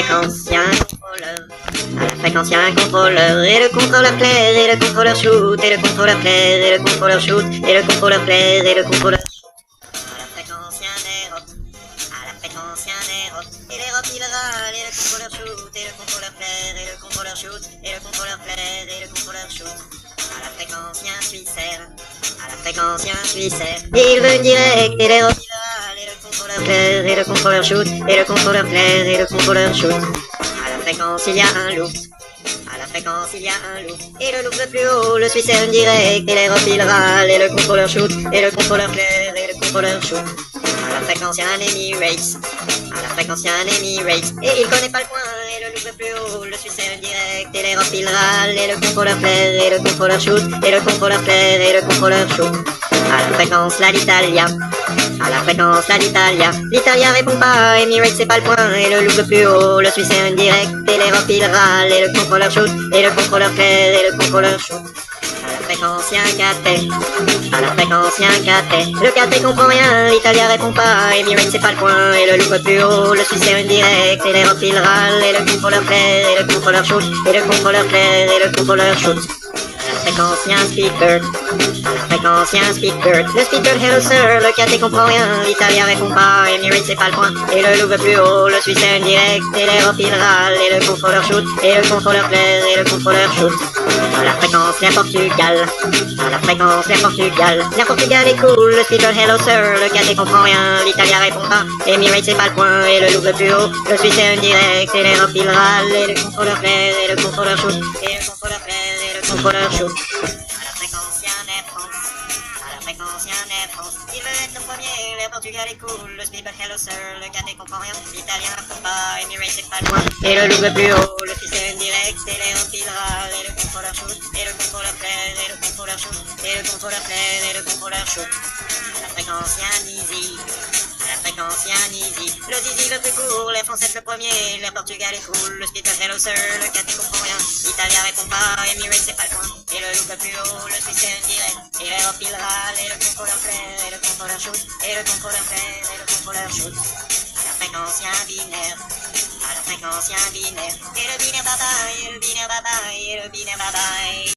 fréquence, y'a un contrôleur. À la fréquence, y'a un contrôleur. Et le contrôleur claire, et le contrôleur shoot. Et le contrôleur claire, et le contrôleur shoot. Et le contrôleur claire, et le contrôleur shoot. À la fréquence, y'a un aérope. À la fréquence, y'a un aérope. Et l'aérope, il râle. Et le contrôleur shoot. Et le contrôleur claire, et le contrôleur shoot. Et le contrôleur claire, et le contrôleur shoot. À la fréquence, y'a un Suissaire. À la fréquence, y'a un Suissaire. Et il veut une direct. Et l'aérope, il râle. Et le contrôleur claire, et le contrôleur shoot. Et le contrôleur claire, et le contrôleur shoot. À la fréquence, il y a un loup. À la fréquence, il y a un loup. Et le loup veut plus haut, le Suisse est direct. Et l'aérope, il râle. Et le contrôleur shoot. Et le contrôleur claire, et le contrôleur shoot. À la fréquence, il y a un Emirates. À la fréquence, il y a un Emirates. Et il connaît pas le point. Et le loup veut plus haut, le Suisse est direct. Et l'aérope, il râle. Et le contrôleur claire, et le contrôleur shoot. Et le contrôleur claire, et le contrôleur shoot. À la fréquence, là, l'Italia. À la fréquence, là, l'Italia. L'Italia répond pas, Emirates c'est pas le point. Et le loup le plus haut, le Suisse est indirect. Et l'aérope il râle, et le contrôleur shoot. Et le contrôleur claire, et le contrôleur shoot. À la fréquence, y'a un catet. À la fréquence, y'a un catet. Le catet comprend rien, l'Italia répond pas. Emirates c'est pas le point. Et le loup le plus haut, le Suisse est indirect. Et l'aérope il râle, et le contrôleur claire, et le contrôleur shoot. Et le contrôleur claire, et le contrôleur shoot. À la fréquence, y'a un speaker. À la fréquence, y'a un speaker. Le speaker, hello sir, le caté comprend rien. L'Italien répond pas, Emirates c'est pas le point. Et le loup veut plus haut, le Suisse est indirect. Et l'aérope il râle, et le contrôleur shoot. Et le contrôleur claire, et le contrôleur shoot. À la fréquence, l'air Portugal. À la fréquence, l'air Portugal. L'air Portugal est cool, le speaker, hello sir, le caté comprend rien. L'Italien répond pas, Emirates c'est pas le point. Et le loup veut plus haut, le Suisse est indirect. Et l'aérope il râle, et le contrôleur claire, et le contrôleur shoot. Et le contrôleur claire, et le contrôleur shoot. À la fréquence, y'a un Air France. À la fréquence, y'a un Air France. Il veut être le premier, l'air Portugal est cool. Le speaker, hello sir, le cadet comprend rien. L'italien répond pas, Emirates c'est pas loin. Et le loup veut plus haut, le fils est indirect. Et l'aérope il râle, et le contrôleur shoot. Et le contrôleur claire, et le contrôleur shoot. Et le contrôleur claire, et le contrôleur shoot. À la fréquence, y'a un easy. À la fréquence, y'a un easy. Le zizi le plus court, l'air français le premier. L'air Portugal est cool, le speaker, hello sir, le cadet comprend rien. L'italien répond pas, Emirates c'est pas le point. Et le loup le plus haut, le Suisse est indirect. Et l'aérope il râle, et le contrôleur claire, et le contrôleur shoot. Et le contrôleur claire, et le contrôleur shoot. À la fréquence, y'a un binaire. À la fréquence, y'a un binaire. Et le binaire bye bye, et le binaire bye bye, et le binaire bye bye.